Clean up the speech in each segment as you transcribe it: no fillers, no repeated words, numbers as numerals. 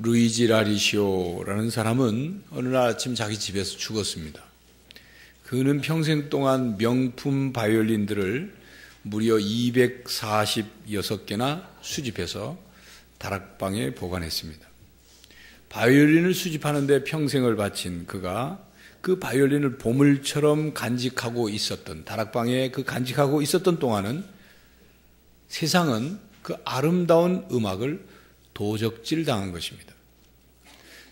루이지 라리시오라는 사람은 어느 날 아침 자기 집에서 죽었습니다. 그는 평생 동안 명품 바이올린들을 무려 246개나 수집해서 다락방에 보관했습니다. 바이올린을 수집하는 데 평생을 바친 그가 그 바이올린을 보물처럼 간직하고 있었던, 다락방에 그 간직하고 있었던 동안은 세상은 그 아름다운 음악을 도적질 당한 것입니다.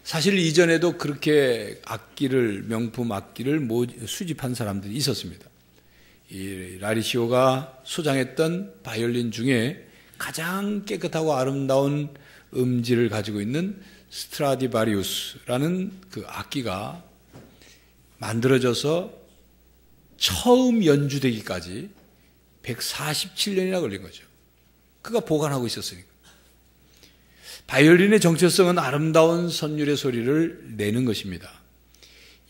사실 이전에도 그렇게 명품 악기를 수집한 사람들이 있었습니다. 이 라리시오가 소장했던 바이올린 중에 가장 깨끗하고 아름다운 음질을 가지고 있는 스트라디바리우스라는 그 악기가 만들어져서 처음 연주되기까지 147년이나 걸린 거죠. 그가 보관하고 있었으니까. 바이올린의 정체성은 아름다운 선율의 소리를 내는 것입니다.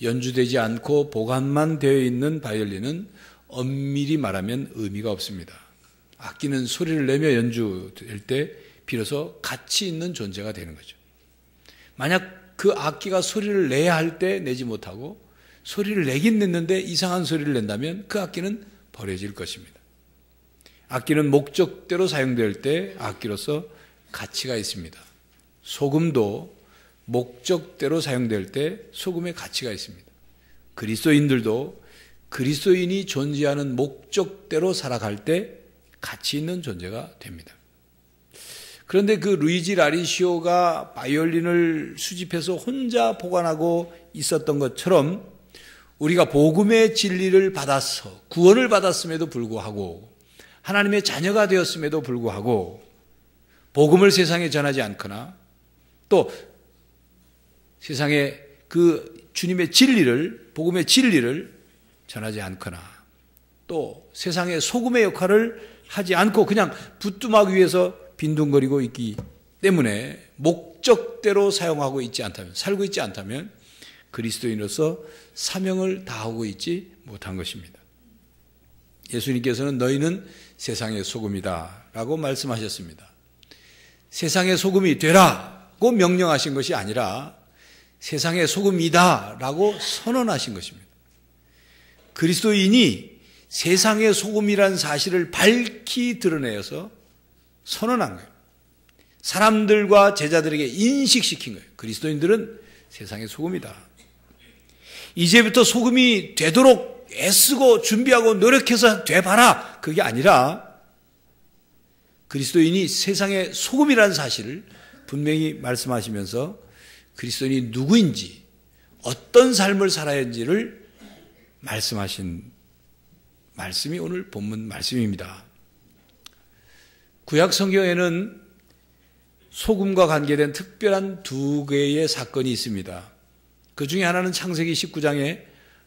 연주되지 않고 보관만 되어 있는 바이올린은 엄밀히 말하면 의미가 없습니다. 악기는 소리를 내며 연주될 때 비로소 가치 있는 존재가 되는 거죠. 만약 그 악기가 소리를 내야 할 때 내지 못하고 소리를 내긴 냈는데 이상한 소리를 낸다면 그 악기는 버려질 것입니다. 악기는 목적대로 사용될 때 악기로서 가치가 있습니다. 소금도 목적대로 사용될 때 소금의 가치가 있습니다. 그리스도인들도 그리스도인이 존재하는 목적대로 살아갈 때 가치 있는 존재가 됩니다. 그런데 그 루이지 라리시오가 바이올린을 수집해서 혼자 보관하고 있었던 것처럼 우리가 복음의 진리를 받아서 구원을 받았음에도 불구하고 하나님의 자녀가 되었음에도 불구하고 복음을 세상에 전하지 않거나 또 세상에 그 주님의 진리를, 복음의 진리를 전하지 않거나 또 세상의 소금의 역할을 하지 않고 그냥 부뚜막 위에서 빈둥거리고 있기 때문에 목적대로 사용하고 있지 않다면, 살고 있지 않다면 그리스도인으로서 사명을 다하고 있지 못한 것입니다. 예수님께서는 너희는 세상의 소금이다 라고 말씀하셨습니다. 세상의 소금이 되라고 명령하신 것이 아니라 세상의 소금이다 라고 선언하신 것입니다. 그리스도인이 세상의 소금이라는 사실을 밝히 드러내어서 선언한 거예요. 사람들과 제자들에게 인식시킨 거예요. 그리스도인들은 세상의 소금이다. 이제부터 소금이 되도록 애쓰고 준비하고 노력해서 돼봐라. 그게 아니라 그리스도인이 세상의 소금이라는 사실을 분명히 말씀하시면서 그리스도인이 누구인지 어떤 삶을 살아야 하는지를 말씀하신 말씀이 오늘 본문 말씀입니다. 구약 성경에는 소금과 관계된 특별한 두 개의 사건이 있습니다. 그 중에 하나는 창세기 19장에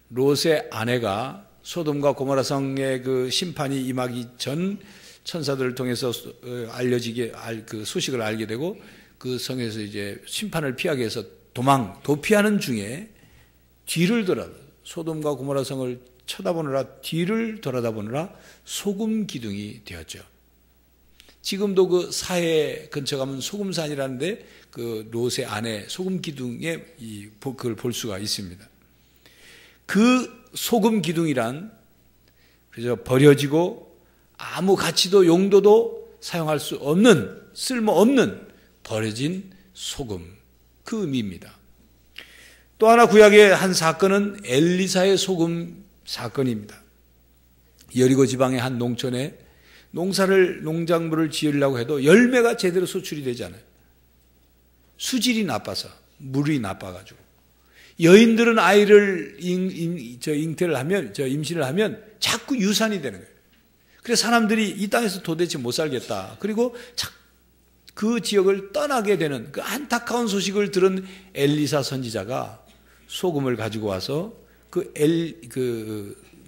롯의 아내가 소돔과 고모라 성의 그 심판이 임하기 전 천사들을 통해서 그 소식을 알게 되고 그 성에서 이제 심판을 피하기 위해서 도피하는 중에 뒤를 소돔과 고모라 성을 쳐다보느라 뒤를 돌아다보느라 소금 기둥이 되었죠. 지금도 그 사해 근처 가면 소금산이라는데 그 롯의 아내 소금 기둥에 그걸 볼 수가 있습니다. 그 소금 기둥이란 그저 버려지고 아무 가치도 용도도 사용할 수 없는 쓸모없는 버려진 소금 그 의미입니다. 또 하나 구약의 한 사건은 엘리사의 소금 사건입니다. 여리고 지방의 한 농촌에 농작물을 지으려고 해도 열매가 제대로 소출이 되지 않아요. 수질이 나빠서, 물이 나빠가지고. 여인들은 아이를 임신을 하면 자꾸 유산이 되는 거예요. 그래서 사람들이 이 땅에서 도대체 못 살겠다. 그리고 그 지역을 떠나게 되는 그 안타까운 소식을 들은 엘리사 선지자가 소금을 가지고 와서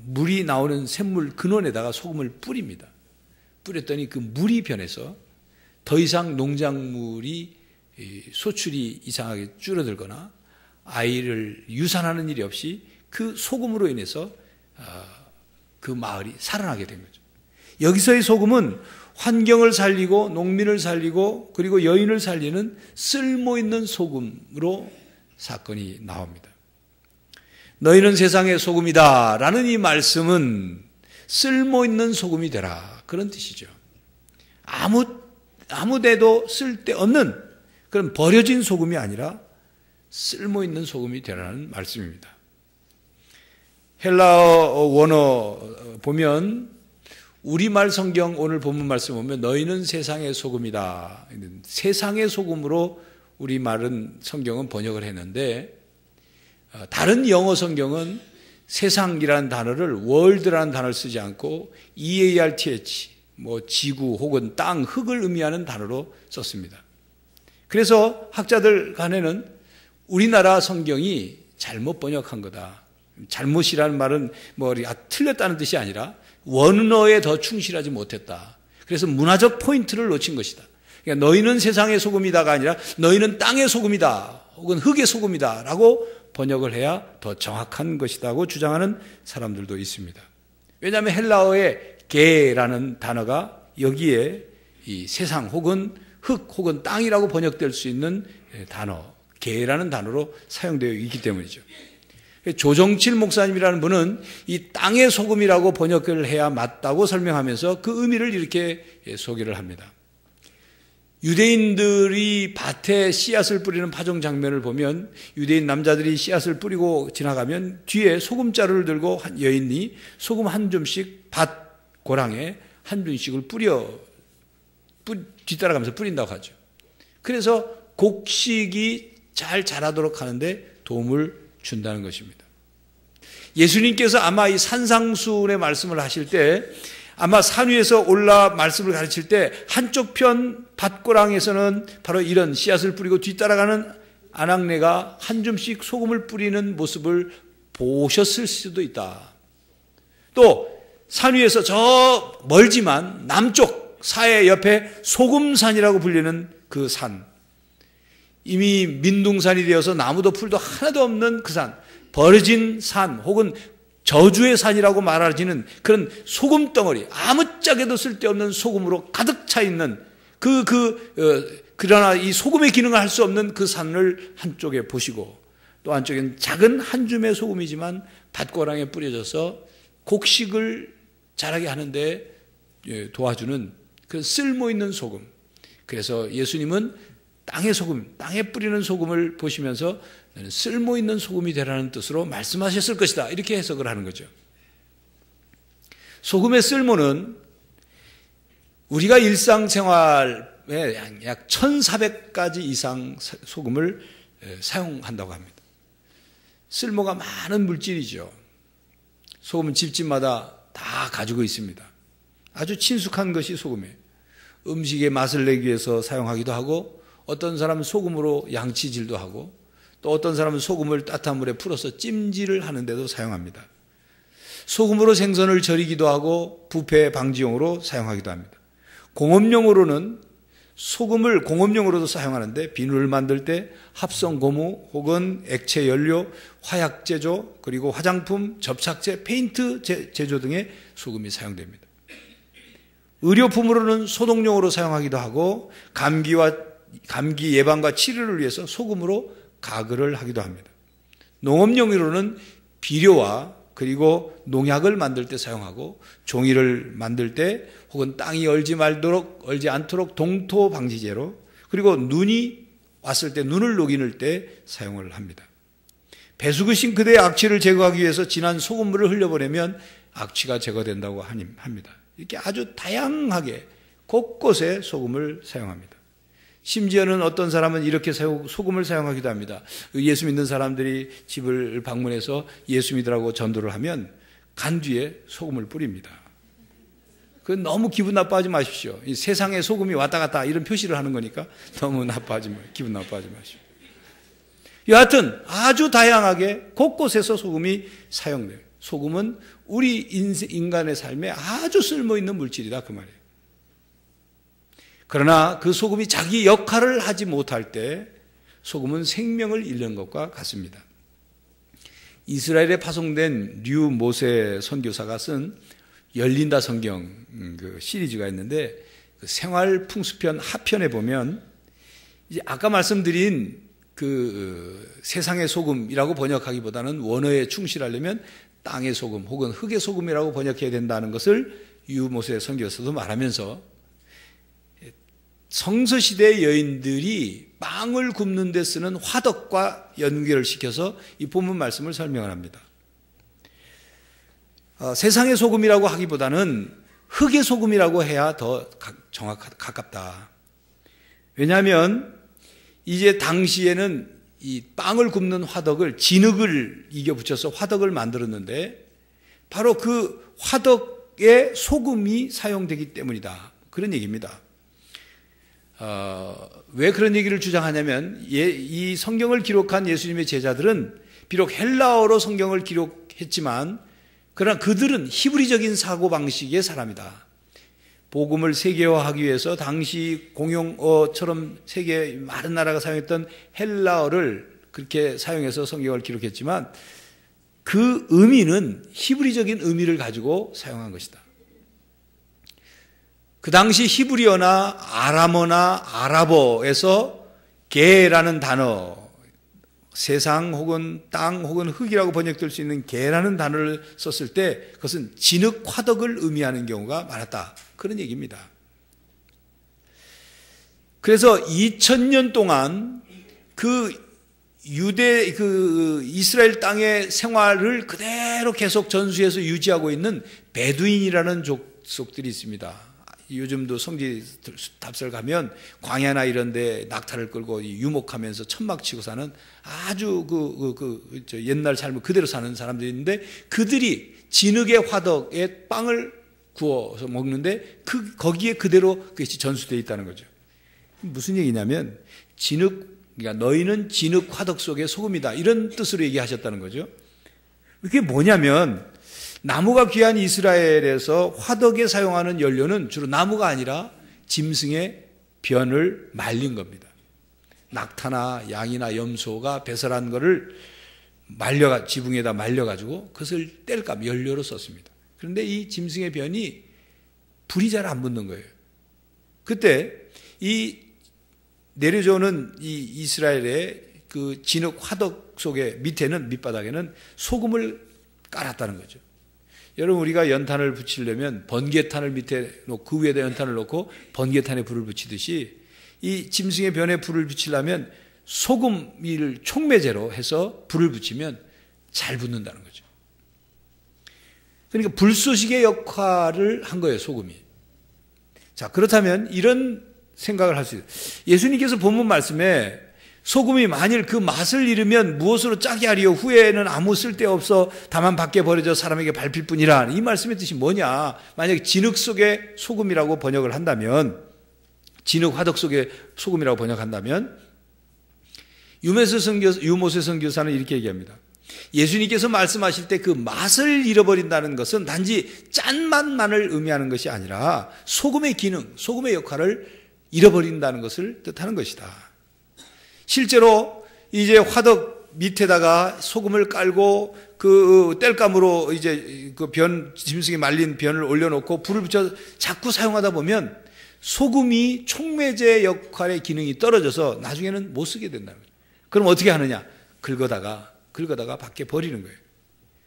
물이 나오는 샘물 근원에다가 소금을 뿌립니다. 뿌렸더니 그 물이 변해서 더 이상 농작물이 소출이 이상하게 줄어들거나 아이를 유산하는 일이 없이 그 소금으로 인해서 그 마을이 살아나게 된 거죠. 여기서의 소금은 환경을 살리고 농민을 살리고 그리고 여인을 살리는 쓸모있는 소금으로 사건이 나옵니다. 너희는 세상의 소금이다 라는 이 말씀은 쓸모있는 소금이 되라 그런 뜻이죠. 아무 데도 쓸데없는 그런 버려진 소금이 아니라 쓸모있는 소금이 되라는 말씀입니다. 헬라어 원어 보면 우리말 성경 오늘 본문 말씀 보면 너희는 세상의 소금이다. 세상의 소금으로 우리말은 성경은 번역을 했는데 다른 영어 성경은 세상이라는 단어를 world라는 단어를 쓰지 않고 EARTH 지구 혹은 땅, 흙을 의미하는 단어로 썼습니다. 그래서 학자들 간에는 우리나라 성경이 잘못 번역한 거다. 잘못이라는 말은 틀렸다는 뜻이 아니라 원어에 더 충실하지 못했다. 그래서 문화적 포인트를 놓친 것이다. 그러니까 너희는 세상의 소금이다가 아니라 너희는 땅의 소금이다 혹은 흙의 소금이다 라고 번역을 해야 더 정확한 것이라고 주장하는 사람들도 있습니다. 왜냐하면 헬라어의 게라는 단어가 여기에 이 세상 혹은 흙 혹은 땅이라고 번역될 수 있는 단어 게라는 단어로 사용되어 있기 때문이죠. 조정칠 목사님이라는 분은 이 땅의 소금이라고 번역을 해야 맞다고 설명하면서 그 의미를 이렇게 소개를 합니다. 유대인들이 밭에 씨앗을 뿌리는 파종 장면을 보면 유대인 남자들이 씨앗을 뿌리고 지나가면 뒤에 소금자루를 들고 한 여인이 소금 한 줌씩 밭 고랑에 한 줌씩을 뒤따라가면서 뿌린다고 하죠. 그래서 곡식이 잘 자라도록 하는데 도움을 준다는 것입니다. 예수님께서 아마 이 산상수훈의 말씀을 하실 때 아마 산 위에서 올라 말씀을 가르칠 때 한쪽 편 밭고랑에서는 바로 이런 씨앗을 뿌리고 뒤따라가는 아낙네가 한 줌씩 소금을 뿌리는 모습을 보셨을 수도 있다. 또 산 위에서 저 멀지만 남쪽 사해 옆에 소금산이라고 불리는 그 산, 이미 민둥산이 되어서 나무도 풀도 하나도 없는 그 산, 버려진 산 혹은 저주의 산이라고 말하지는 그런 소금 덩어리, 아무짝에도 쓸데없는 소금으로 가득 차 있는 그러나 이 소금의 기능을 할 수 없는 그 산을 한쪽에 보시고 또 한쪽엔 작은 한 줌의 소금이지만 밭고랑에 뿌려져서 곡식을 자라게 하는데 도와주는 그 쓸모있는 소금. 그래서 예수님은 땅의 소금, 땅에 뿌리는 소금을 보시면서 쓸모있는 소금이 되라는 뜻으로 말씀하셨을 것이다. 이렇게 해석을 하는 거죠. 소금의 쓸모는 우리가 일상생활에 약 1,400가지 이상 소금을 사용한다고 합니다. 쓸모가 많은 물질이죠. 소금은 집집마다 다 가지고 있습니다. 아주 친숙한 것이 소금이에요. 음식의 맛을 내기 위해서 사용하기도 하고 어떤 사람은 소금으로 양치질도 하고 또 어떤 사람은 소금을 따뜻한 물에 풀어서 찜질을 하는데도 사용합니다. 소금으로 생선을 절이기도 하고 부패 방지용으로 사용하기도 합니다. 공업용으로는 소금을 공업용으로도 사용하는데 비누를 만들 때 합성 고무 혹은 액체 연료, 화약 제조, 그리고 화장품, 접착제, 페인트 제조 등에 소금이 사용됩니다. 의료품으로는 소독용으로 사용하기도 하고 감기 예방과 치료를 위해서 소금으로 가글을 하기도 합니다. 농업용으로는 비료와 그리고 농약을 만들 때 사용하고 종이를 만들 때 혹은 땅이 얼지 않도록 동토 방지제로 그리고 눈이 왔을 때 눈을 녹이는 때 사용을 합니다. 배수구 싱크대의 악취를 제거하기 위해서 진한 소금물을 흘려보내면 악취가 제거된다고 합니다. 이렇게 아주 다양하게 곳곳에 소금을 사용합니다. 심지어는 어떤 사람은 이렇게 소금을 사용하기도 합니다. 예수 믿는 사람들이 집을 방문해서 예수 믿으라고 전도를 하면 간 뒤에 소금을 뿌립니다. 그건 너무 기분 나빠하지 마십시오. 이 세상에 소금이 왔다 갔다 이런 표시를 하는 거니까 너무 기분 나빠하지 마십시오. 여하튼 아주 다양하게 곳곳에서 소금이 사용돼요. 소금은 우리 인간의 삶에 아주 쓸모있는 물질이다 그 말이에요. 그러나 그 소금이 자기 역할을 하지 못할 때 소금은 생명을 잃는 것과 같습니다. 이스라엘에 파송된 류 모세 선교사가 쓴 열린다 성경 그 시리즈가 있는데 그 생활 풍수편 하편에 보면 이제 아까 말씀드린 그 세상의 소금이라고 번역하기보다는 원어에 충실하려면 땅의 소금 혹은 흙의 소금이라고 번역해야 된다는 것을 유모세 선교사도 말하면서 성서시대 여인들이 빵을 굽는 데 쓰는 화덕과 연결을 시켜서 이 본문 말씀을 설명을 합니다. 세상의 소금이라고 하기보다는 흙의 소금이라고 해야 더 가깝다. 왜냐하면 이제 당시에는 이 빵을 굽는 화덕을 진흙을 이겨 붙여서 화덕을 만들었는데 바로 그 화덕에 소금이 사용되기 때문이다. 그런 얘기입니다. 왜 그런 얘기를 주장하냐면 이 성경을 기록한 예수님의 제자들은 비록 헬라어로 성경을 기록했지만 그러나 그들은 히브리적인 사고방식의 사람이다. 복음을 세계화하기 위해서 당시 공용어처럼 세계 많은 나라가 사용했던 헬라어를 그렇게 사용해서 성경을 기록했지만 그 의미는 히브리적인 의미를 가지고 사용한 것이다. 그 당시 히브리어나 아람어나 아랍어에서 게라는 단어, 세상 혹은 땅 혹은 흙이라고 번역될 수 있는 게라는 단어를 썼을 때 그것은 진흙 화덕을 의미하는 경우가 많았다. 그런 얘기입니다. 그래서 2000년 동안 그 이스라엘 땅의 생활을 그대로 계속 전수해서 유지하고 있는 베두인이라는 족속들이 있습니다. 요즘도 성지 답설 가면 광야나 이런 데 낙타를 끌고 유목하면서 천막 치고 사는 아주 옛날 삶을 그대로 사는 사람들이 있는데 그들이 진흙의 화덕에 빵을 구워서 먹는데 거기에 그대로 그것이 전수되어 있다는 거죠. 무슨 얘기냐면 그러니까 너희는 진흙 화덕 속의 소금이다. 이런 뜻으로 얘기하셨다는 거죠. 이게 뭐냐면 나무가 귀한 이스라엘에서 화덕에 사용하는 연료는 주로 나무가 아니라 짐승의 변을 말린 겁니다. 낙타나 양이나 염소가 배설한 거를 지붕에다 말려가지고 그것을 뗄감 연료로 썼습니다. 그런데 이 짐승의 변이 불이 잘 안 붙는 거예요. 그때 이 내려져 오는 이 이스라엘의 그 진흙 화덕 속에 밑바닥에는 소금을 깔았다는 거죠. 여러분 우리가 연탄을 붙이려면 번개탄을 밑에 놓고 그 위에다 연탄을 놓고 번개탄에 불을 붙이듯이 이 짐승의 변에 불을 붙이려면 소금을 촉매제로 해서 불을 붙이면 잘 붙는다는 거죠. 그러니까 불쏘시개 역할을 한 거예요, 소금이. 자, 그렇다면 이런 생각을 할 수 있어요. 예수님께서 본문 말씀에 소금이 만일 그 맛을 잃으면 무엇으로 짜게 하리요 후에는 아무 쓸데없어 다만 밖에 버려져 사람에게 밟힐 뿐이라. 이 말씀의 뜻이 뭐냐. 만약에 진흙 속의 소금이라고 번역을 한다면 진흙 화덕 속의 소금이라고 번역한다면 유모세 선교사는 이렇게 얘기합니다. 예수님께서 말씀하실 때 그 맛을 잃어버린다는 것은 단지 짠맛만을 의미하는 것이 아니라 소금의 기능, 소금의 역할을 잃어버린다는 것을 뜻하는 것이다. 실제로 이제 화덕 밑에다가 소금을 깔고 그 땔감으로 이제 그 짐승이 말린 변을 올려놓고 불을 붙여 자꾸 사용하다 보면 소금이 촉매제 역할의 기능이 떨어져서 나중에는 못 쓰게 된다는 거예요. 그럼 어떻게 하느냐? 긁어다가 밖에 버리는 거예요.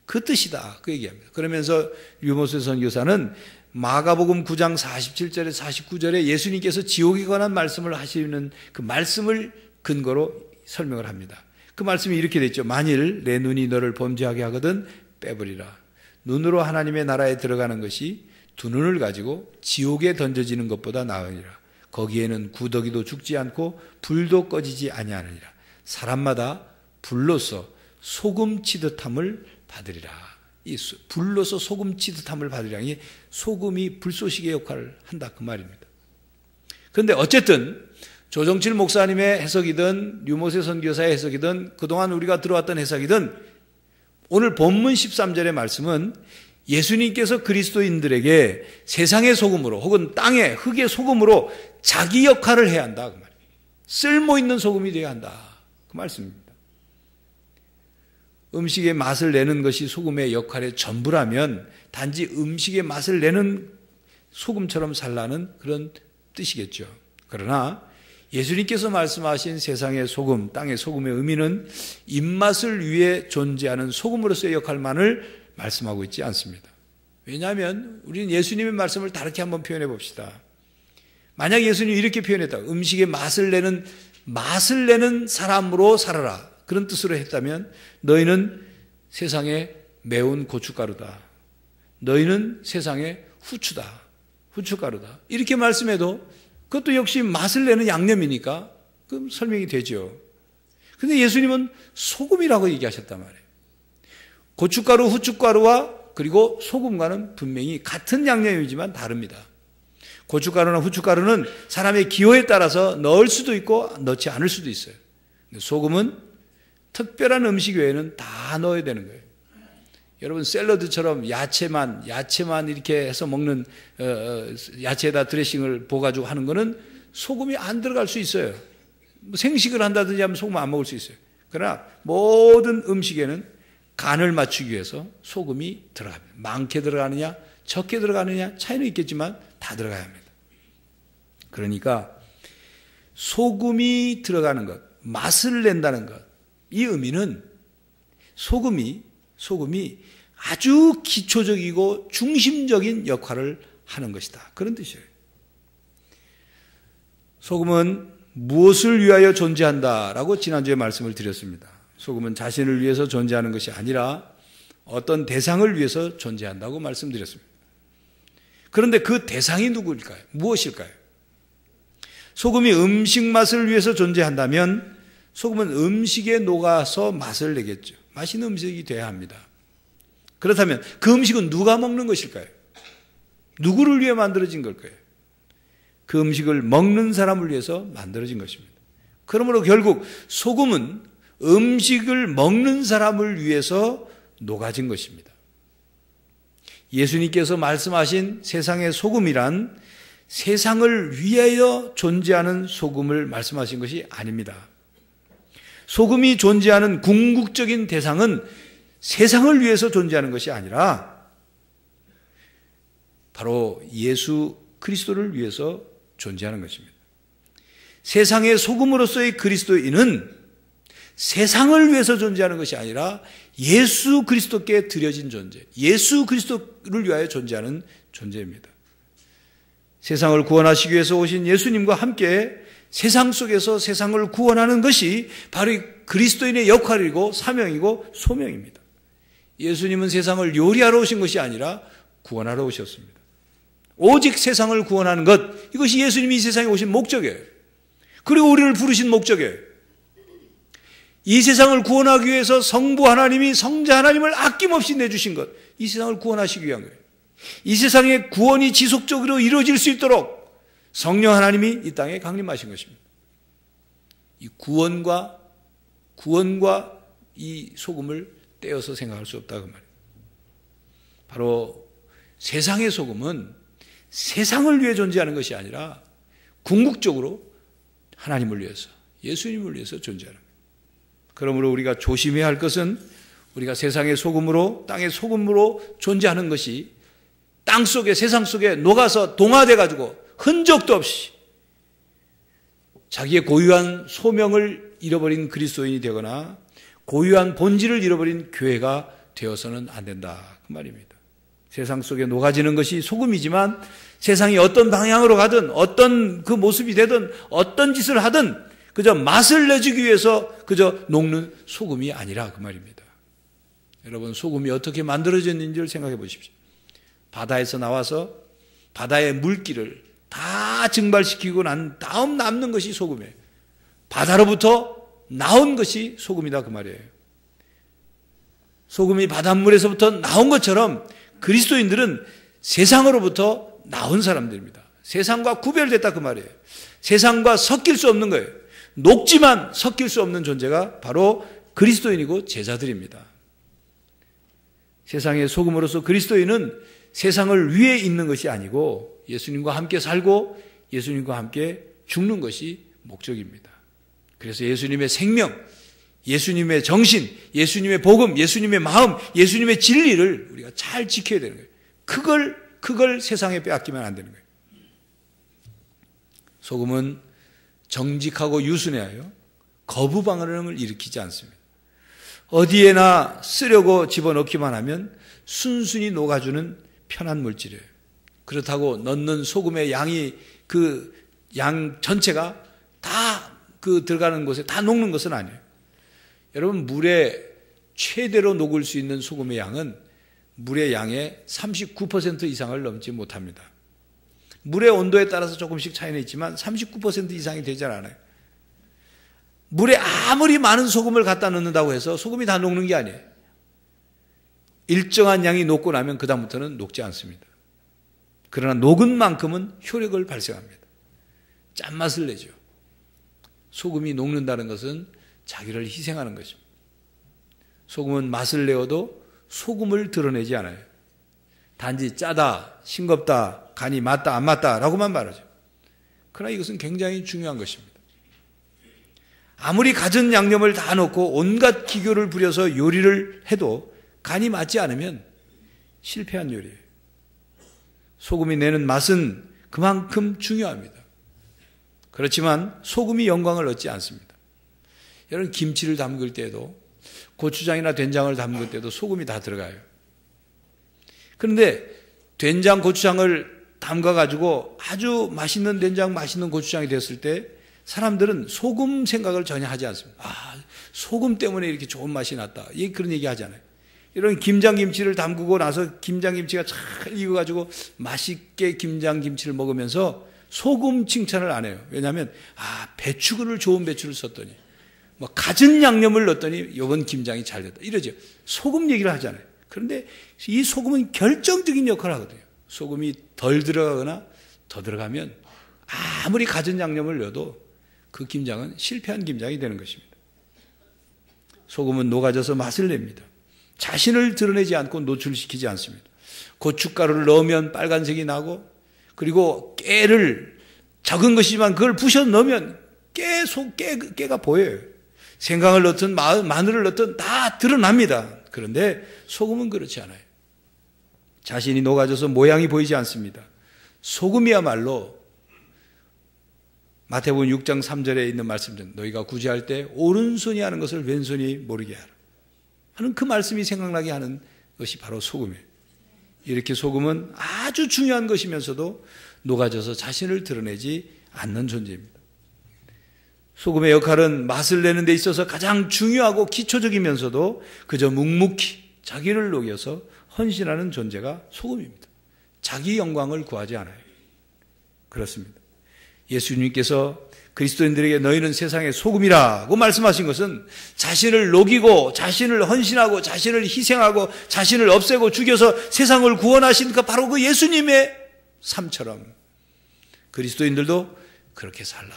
그 뜻이다. 그 얘기합니다. 그러면서 유모세 선교사는 마가복음 9장 47절에 49절에 예수님께서 지옥에 관한 말씀을 하시는 그 말씀을 근거로 설명을 합니다. 그 말씀이 이렇게 됐죠. 만일 내 눈이 너를 범죄하게 하거든 빼버리라. 눈으로 하나님의 나라에 들어가는 것이 두 눈을 가지고 지옥에 던져지는 것보다 나으니라. 거기에는 구더기도 죽지 않고 불도 꺼지지 아니하느니라. 사람마다 불로서 소금 치듯함을 받으리라. 이 불로서 소금 치듯함을 받으리라. 이 소금이 불쏘시개 역할을 한다 그 말입니다. 그런데 어쨌든 조정칠 목사님의 해석이든 유모세 선교사의 해석이든 그동안 우리가 들어왔던 해석이든 오늘 본문 13절의 말씀은 예수님께서 그리스도인들에게 세상의 소금으로 혹은 땅의 흙의 소금으로 자기 역할을 해야 한다 그 말이에요. 쓸모있는 소금이 되어야 한다 그 말씀입니다. 음식의 맛을 내는 것이 소금의 역할의 전부라면 단지 음식의 맛을 내는 소금처럼 살라는 그런 뜻이겠죠. 그러나 예수님께서 말씀하신 세상의 소금, 땅의 소금의 의미는 입맛을 위해 존재하는 소금으로서의 역할만을 말씀하고 있지 않습니다. 왜냐하면 우리는 예수님의 말씀을 다르게 한번 표현해 봅시다. 만약 예수님이 이렇게 표현했다. 음식의 맛을 내는 사람으로 살아라. 그런 뜻으로 했다면 너희는 세상의 매운 고춧가루다. 너희는 세상의 후춧가루다. 이렇게 말씀해도 그것도 역시 맛을 내는 양념이니까 그럼 설명이 되죠. 그런데 예수님은 소금이라고 얘기하셨단 말이에요. 고춧가루, 후춧가루와 그리고 소금과는 분명히 같은 양념이지만 다릅니다. 고춧가루나 후춧가루는 사람의 기호에 따라서 넣을 수도 있고 넣지 않을 수도 있어요. 소금은 특별한 음식 외에는 다 넣어야 되는 거예요. 여러분 샐러드처럼 야채만 이렇게 해서 먹는 야채에다 드레싱을 부어가지고 하는 거는 소금이 안 들어갈 수 있어요. 생식을 한다든지 하면 소금 안 먹을 수 있어요. 그러나 모든 음식에는 간을 맞추기 위해서 소금이 들어갑니다. 많게 들어가느냐 적게 들어가느냐 차이는 있겠지만 다 들어가야 합니다. 그러니까 소금이 들어가는 것, 맛을 낸다는 것, 이 의미는 소금이 아주 기초적이고 중심적인 역할을 하는 것이다. 그런 뜻이에요. 소금은 무엇을 위하여 존재한다라고 지난주에 말씀을 드렸습니다. 소금은 자신을 위해서 존재하는 것이 아니라 어떤 대상을 위해서 존재한다고 말씀드렸습니다. 그런데 그 대상이 누구일까요? 무엇일까요? 소금이 음식 맛을 위해서 존재한다면 소금은 음식에 녹아서 맛을 내겠죠. 맛있는 음식이 돼야 합니다. 그렇다면 그 음식은 누가 먹는 것일까요? 누구를 위해 만들어진 걸까요? 그 음식을 먹는 사람을 위해서 만들어진 것입니다. 그러므로 결국 소금은 음식을 먹는 사람을 위해서 녹아진 것입니다. 예수님께서 말씀하신 세상의 소금이란 세상을 위하여 존재하는 소금을 말씀하신 것이 아닙니다. 소금이 존재하는 궁극적인 대상은 세상을 위해서 존재하는 것이 아니라 바로 예수 그리스도를 위해서 존재하는 것입니다. 세상의 소금으로서의 그리스도인은 세상을 위해서 존재하는 것이 아니라 예수 그리스도께 드려진 존재, 예수 그리스도를 위하여 존재하는 존재입니다. 세상을 구원하시기 위해서 오신 예수님과 함께 세상 속에서 세상을 구원하는 것이 바로 그리스도인의 역할이고 사명이고 소명입니다. 예수님은 세상을 요리하러 오신 것이 아니라 구원하러 오셨습니다. 오직 세상을 구원하는 것, 이것이 예수님이 이 세상에 오신 목적이에요. 그리고 우리를 부르신 목적이에요. 이 세상을 구원하기 위해서 성부 하나님이 성자 하나님을 아낌없이 내주신 것, 이 세상을 구원하시기 위한 거예요. 이 세상의 구원이 지속적으로 이루어질 수 있도록 성령 하나님이 이 땅에 강림하신 것입니다. 이 구원과 이 소금을 떼어서 생각할 수 없다 그 말이에요. 바로 세상의 소금은 세상을 위해 존재하는 것이 아니라 궁극적으로 하나님을 위해서, 예수님을 위해서 존재하는 거예요. 그러므로 우리가 조심해야 할 것은 우리가 세상의 소금으로, 땅의 소금으로 존재하는 것이 땅 속에, 세상 속에 녹아서 동화돼 가지고 흔적도 없이 자기의 고유한 소명을 잃어버린 그리스도인이 되거나 고유한 본질을 잃어버린 교회가 되어서는 안 된다 그 말입니다. 세상 속에 녹아지는 것이 소금이지만 세상이 어떤 방향으로 가든 어떤 그 모습이 되든 어떤 짓을 하든 그저 맛을 내주기 위해서 그저 녹는 소금이 아니라 그 말입니다. 여러분 소금이 어떻게 만들어졌는지를 생각해 보십시오. 바다에서 나와서 바다의 물기를 다 증발시키고 난 다음 남는 것이 소금이에요. 바다로부터 나온 것이 소금이다 그 말이에요. 소금이 바닷물에서부터 나온 것처럼 그리스도인들은 세상으로부터 나온 사람들입니다. 세상과 구별됐다 그 말이에요. 세상과 섞일 수 없는 거예요. 녹지만 섞일 수 없는 존재가 바로 그리스도인이고 제자들입니다. 세상의 소금으로서 그리스도인은 세상을 위해 있는 것이 아니고 예수님과 함께 살고 예수님과 함께 죽는 것이 목적입니다. 그래서 예수님의 생명, 예수님의 정신, 예수님의 복음, 예수님의 마음, 예수님의 진리를 우리가 잘 지켜야 되는 거예요. 그걸 세상에 빼앗기면 안 되는 거예요. 소금은 정직하고 유순해야 하여 거부 반응을 일으키지 않습니다. 어디에나 쓰려고 집어넣기만 하면 순순히 녹아주는 편한 물질이에요. 그렇다고 넣는 소금의 양이 그 양 전체가 다 그 들어가는 곳에 다 녹는 것은 아니에요. 여러분, 물에 최대로 녹을 수 있는 소금의 양은 물의 양의 39% 이상을 넘지 못합니다. 물의 온도에 따라서 조금씩 차이는 있지만 39% 이상이 되지 않아요. 물에 아무리 많은 소금을 갖다 넣는다고 해서 소금이 다 녹는 게 아니에요. 일정한 양이 녹고 나면 그 다음부터는 녹지 않습니다. 그러나 녹은 만큼은 효력을 발생합니다. 짠맛을 내죠. 소금이 녹는다는 것은 자기를 희생하는 것입니다. 소금은 맛을 내어도 소금을 드러내지 않아요. 단지 짜다, 싱겁다, 간이 맞다, 안 맞다 라고만 말하죠. 그러나 이것은 굉장히 중요한 것입니다. 아무리 갖은 양념을 다 넣고 온갖 기교를 부려서 요리를 해도 간이 맞지 않으면 실패한 요리예요. 소금이 내는 맛은 그만큼 중요합니다. 그렇지만 소금이 영광을 얻지 않습니다. 여러분, 김치를 담글 때도 고추장이나 된장을 담글 때도 소금이 다 들어가요. 그런데 된장, 고추장을 담가가지고 아주 맛있는 된장, 맛있는 고추장이 됐을 때 사람들은 소금 생각을 전혀 하지 않습니다. 아, 소금 때문에 이렇게 좋은 맛이 났다. 그런 얘기 하잖아요. 이런 김장김치를 담그고 나서 김장김치가 잘 익어가지고 맛있게 김장김치를 먹으면서 소금 칭찬을 안 해요. 왜냐하면 배추를 좋은 배추를 썼더니 뭐 갖은 양념을 넣었더니 이번 김장이 잘 됐다 이러죠. 소금 얘기를 하잖아요. 그런데 이 소금은 결정적인 역할을 하거든요. 소금이 덜 들어가거나 더 들어가면 아무리 갖은 양념을 넣어도 그 김장은 실패한 김장이 되는 것입니다. 소금은 녹아져서 맛을 냅니다. 자신을 드러내지 않고 노출시키지 않습니다. 고춧가루를 넣으면 빨간색이 나고, 그리고 깨를 적은 것이지만 그걸 부셔 넣으면 깨가 보여요. 생강을 넣든 마늘을 넣든 다 드러납니다. 그런데 소금은 그렇지 않아요. 자신이 녹아져서 모양이 보이지 않습니다. 소금이야말로 마태복음 6장 3절에 있는 말씀은 너희가 구제할 때 오른손이 하는 것을 왼손이 모르게 하라 하는 그 말씀이 생각나게 하는 것이 바로 소금이에요. 이렇게 소금은 아주 중요한 것이면서도 녹아져서 자신을 드러내지 않는 존재입니다. 소금의 역할은 맛을 내는 데 있어서 가장 중요하고 기초적이면서도 그저 묵묵히 자기를 녹여서 헌신하는 존재가 소금입니다. 자기 영광을 구하지 않아요. 그렇습니다. 예수님께서 그리스도인들에게 너희는 세상의 소금이라고 말씀하신 것은 자신을 녹이고 자신을 헌신하고 자신을 희생하고 자신을 없애고 죽여서 세상을 구원하신 바로 그 예수님의 삶처럼 그리스도인들도 그렇게 살라.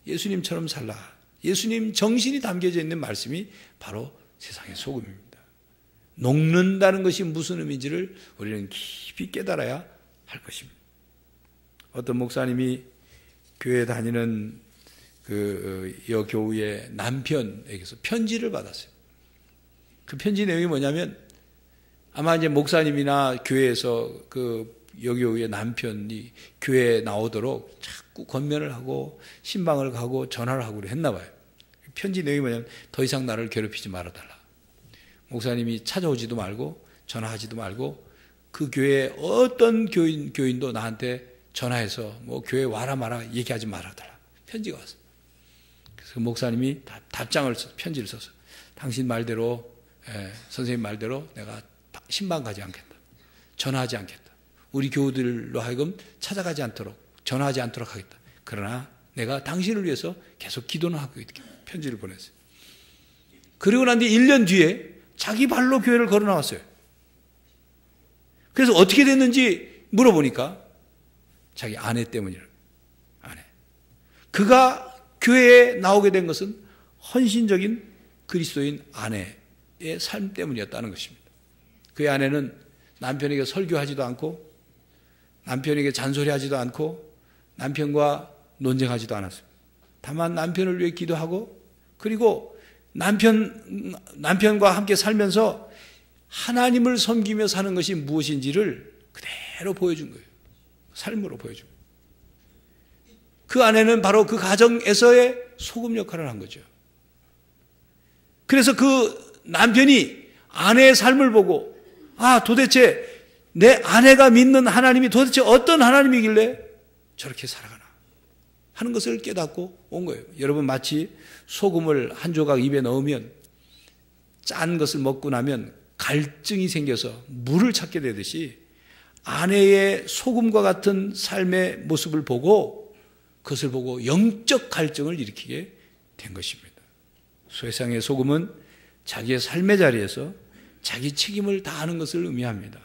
예수님처럼 살라. 예수님 정신이 담겨져 있는 말씀이 바로 세상의 소금입니다. 녹는다는 것이 무슨 의미인지를 우리는 깊이 깨달아야 할 것입니다. 어떤 목사님이 교회 다니는 그 여교우의 남편에게서 편지를 받았어요. 그 편지 내용이 뭐냐면 아마 이제 목사님이나 교회에서 그 여교우의 남편이 교회에 나오도록 자꾸 권면을 하고 신방을 가고 전화를 하고 했나 봐요. 편지 내용이 뭐냐면 더 이상 나를 괴롭히지 말아달라. 목사님이 찾아오지도 말고 전화하지도 말고 그 교회에 어떤 교인도 나한테 전화해서 뭐 교회 와라 마라 얘기하지 말아달라. 편지가 왔어요. 그래서 목사님이 답장을 편지를 써서 당신 말대로 선생님 말대로 내가 신방 가지 않겠다. 전화하지 않겠다. 우리 교우들로 하여금 찾아가지 않도록 전화하지 않도록 하겠다. 그러나 내가 당신을 위해서 계속 기도는 하고 있겠다. 편지를 보냈어요. 그리고 난 뒤 1년 뒤에 자기 발로 교회를 걸어 나왔어요. 그래서 어떻게 됐는지 물어보니까 자기 아내 때문이라. 아내. 그가 교회에 나오게 된 것은 헌신적인 그리스도인 아내의 삶 때문이었다는 것입니다. 그의 아내는 남편에게 설교하지도 않고 남편에게 잔소리하지도 않고 남편과 논쟁하지도 않았습니다. 다만 남편을 위해 기도하고 그리고 남편과 함께 살면서 하나님을 섬기며 사는 것이 무엇인지를 그대로 보여준 거예요. 삶으로 보여준 거예요. 그 아내는 바로 그 가정에서의 소금 역할을 한 거죠. 그래서 그 남편이 아내의 삶을 보고 도대체 내 아내가 믿는 하나님이 도대체 어떤 하나님이길래 저렇게 살아가나 하는 것을 깨닫고 온 거예요. 여러분, 마치 소금을 한 조각 입에 넣으면 짠 것을 먹고 나면 갈증이 생겨서 물을 찾게 되듯이 아내의 소금과 같은 삶의 모습을 보고 그것을 보고 영적 갈증을 일으키게 된 것입니다. 세상의 소금은 자기의 삶의 자리에서 자기 책임을 다하는 것을 의미합니다.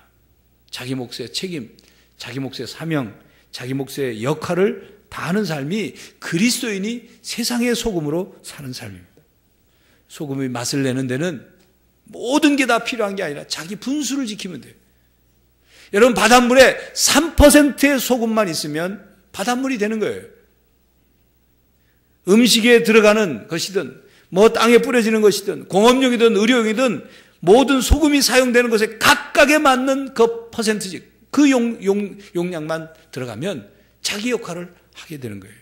자기 몫의 책임, 자기 몫의 사명, 자기 몫의 역할을 다하는 삶이 그리스도인이 세상의 소금으로 사는 삶입니다. 소금이 맛을 내는 데는 모든 게 다 필요한 게 아니라 자기 분수를 지키면 돼요. 여러분, 바닷물에 3%의 소금만 있으면 바닷물이 되는 거예요. 음식에 들어가는 것이든 땅에 뿌려지는 것이든 공업용이든 의료용이든 모든 소금이 사용되는 것에 각각에 맞는 그 퍼센트씩 그 용량만 들어가면 자기 역할을 하게 되는 거예요.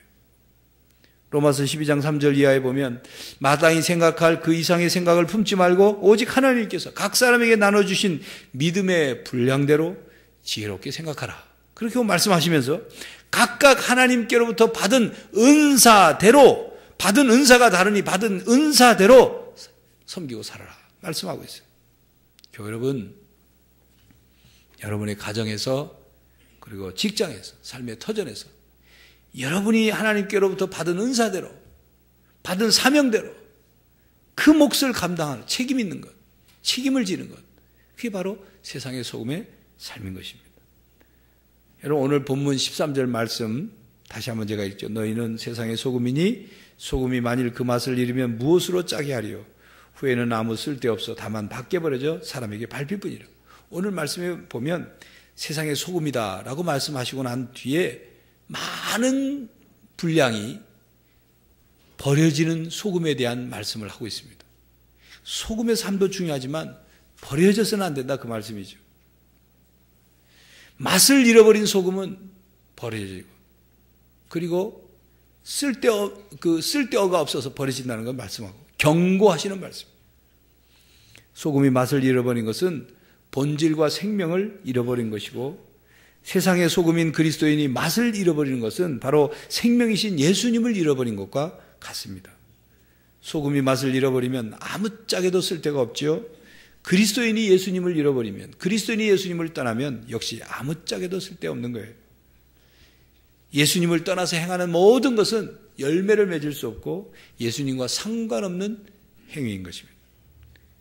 로마서 12장 3절 이하에 보면 마땅히 생각할 그 이상의 생각을 품지 말고 오직 하나님께서 각 사람에게 나눠주신 믿음의 분량대로 지혜롭게 생각하라. 그렇게 말씀하시면서 각각 하나님께로부터 받은 은사대로, 받은 은사가 다르니 받은 은사대로 섬기고 살아라 말씀하고 있어요. 교회 여러분, 여러분의 가정에서 그리고 직장에서 삶의 터전에서 여러분이 하나님께로부터 받은 은사대로, 받은 사명대로 그 몫을 감당하는 책임 있는 것, 책임을 지는 것, 그게 바로 세상의 소금의 삶인 것입니다. 여러분, 오늘 본문 13절 말씀 다시 한번 제가 읽죠. 너희는 세상의 소금이니 소금이 만일 그 맛을 잃으면 무엇으로 짜게 하리요? 후에는 아무 쓸데없어 다만 밖에 버려져 사람에게 밟힐 뿐이라. 오늘 말씀에 보면 세상의 소금이다라고 말씀하시고 난 뒤에 많은 분량이 버려지는 소금에 대한 말씀을 하고 있습니다. 소금의 삶도 중요하지만 버려져서는 안 된다, 그 말씀이죠. 맛을 잃어버린 소금은 버려지고, 그리고 쓸데어가 없어서 버려진다는 걸 말씀하고 경고하시는 말씀. 소금이 맛을 잃어버린 것은 본질과 생명을 잃어버린 것이고, 세상의 소금인 그리스도인이 맛을 잃어버리는 것은 바로 생명이신 예수님을 잃어버린 것과 같습니다. 소금이 맛을 잃어버리면 아무짝에도 쓸데가 없죠. 그리스도인이 예수님을 잃어버리면, 그리스도인이 예수님을 떠나면 역시 아무짝에도 쓸데없는 거예요. 예수님을 떠나서 행하는 모든 것은 열매를 맺을 수 없고 예수님과 상관없는 행위인 것입니다.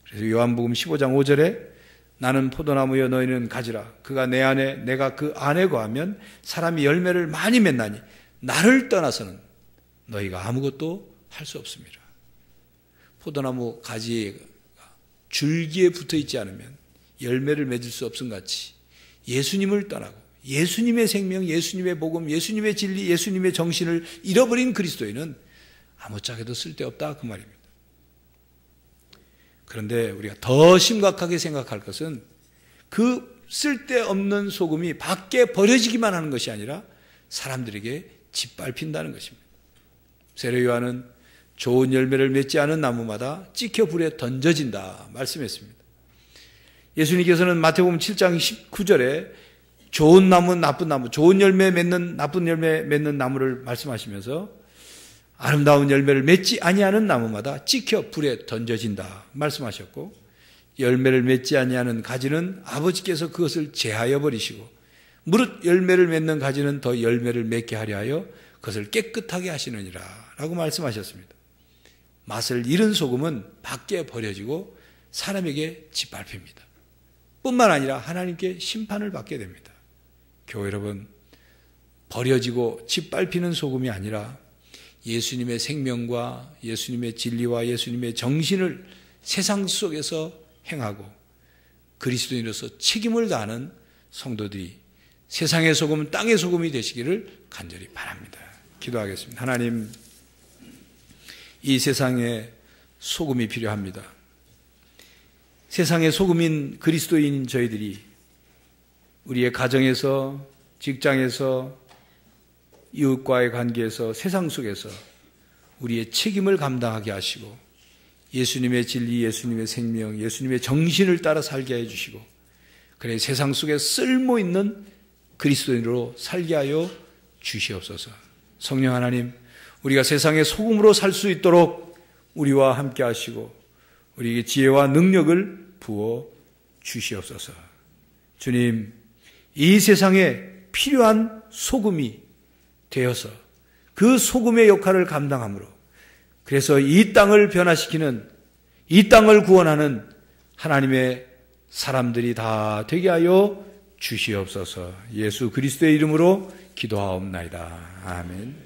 그래서 요한복음 15장 5절에 나는 포도나무여 너희는 가지라. 그가 내 안에 내가 그 안에 거하면 사람이 열매를 많이 맺나니 나를 떠나서는 너희가 아무것도 할 수 없습니다. 포도나무 가지에 줄기에 붙어 있지 않으면 열매를 맺을 수 없음 같이 예수님을 떠나고 예수님의 생명, 예수님의 복음, 예수님의 진리, 예수님의 정신을 잃어버린 그리스도인은 아무짝에도 쓸데없다, 그 말입니다. 그런데 우리가 더 심각하게 생각할 것은 그 쓸데없는 소금이 밖에 버려지기만 하는 것이 아니라 사람들에게 짓밟힌다는 것입니다. 세례 요한은 좋은 열매를 맺지 않은 나무마다 찍혀 불에 던져진다 말씀했습니다. 예수님께서는 마태복음 7장 19절에 좋은 나무, 나쁜 나무, 좋은 열매 맺는, 나쁜 열매 맺는 나무를 말씀하시면서 아름다운 열매를 맺지 아니하는 나무마다 찍혀 불에 던져진다 말씀하셨고, 열매를 맺지 아니하는 가지는 아버지께서 그것을 제하여 버리시고 무릇 열매를 맺는 가지는 더 열매를 맺게 하려 하여 그것을 깨끗하게 하시느니라 라고 말씀하셨습니다. 맛을 잃은 소금은 밖에 버려지고 사람에게 짓밟힙니다. 뿐만 아니라 하나님께 심판을 받게 됩니다. 교회 여러분, 버려지고 짓밟히는 소금이 아니라 예수님의 생명과 예수님의 진리와 예수님의 정신을 세상 속에서 행하고 그리스도인으로서 책임을 다하는 성도들이 세상의 소금은 땅의 소금이 되시기를 간절히 바랍니다. 기도하겠습니다. 하나님, 이 세상에 소금이 필요합니다. 세상의 소금인 그리스도인인 저희들이 우리의 가정에서, 직장에서, 이웃과의 관계에서 세상 속에서 우리의 책임을 감당하게 하시고 예수님의 진리, 예수님의 생명, 예수님의 정신을 따라 살게 해주시고 그래 세상 속에 쓸모있는 그리스도인으로 살게 하여 주시옵소서. 성령 하나님, 우리가 세상의 소금으로 살 수 있도록 우리와 함께 하시고 우리에게 지혜와 능력을 부어 주시옵소서. 주님, 이 세상에 필요한 소금이 되어서 그 소금의 역할을 감당함으로 그래서 이 땅을 변화시키는, 이 땅을 구원하는 하나님의 사람들이 다 되게 하여 주시옵소서. 예수 그리스도의 이름으로 기도하옵나이다. 아멘.